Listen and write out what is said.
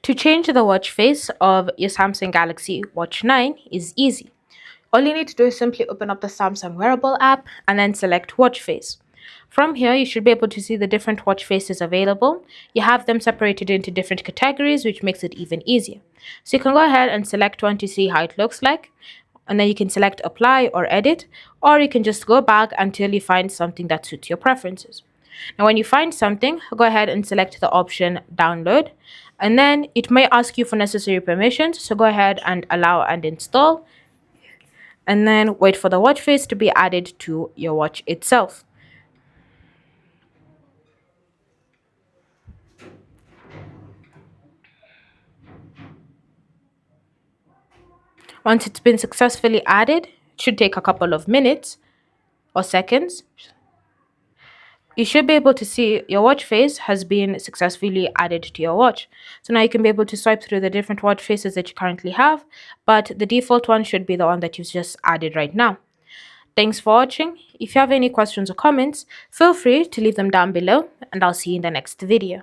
To change the watch face of your Samsung Galaxy Watch 9 is easy. All you need to do is simply open up the Samsung wearable app and then select watch face. From here, you should be able to see the different watch faces available. You have them separated into different categories, which makes it even easier. So you can go ahead and select one to see how it looks like, and then you can select apply or edit, or you can just go back until you find something that suits your preferences. Now, when you find something, go ahead and select the option download, and then it may ask you for necessary permissions. So go ahead and allow and install, and then wait for the watch face to be added to your watch itself. Once it's been successfully added, it should take a couple of minutes or seconds. You should be able to see your watch face has been successfully added to your watch. So now you can be able to swipe through the different watch faces that you currently have, but the default one should be the one that you've just added right now. Thanks for watching. If you have any questions or comments, feel free to leave them down below, and I'll see you in the next video.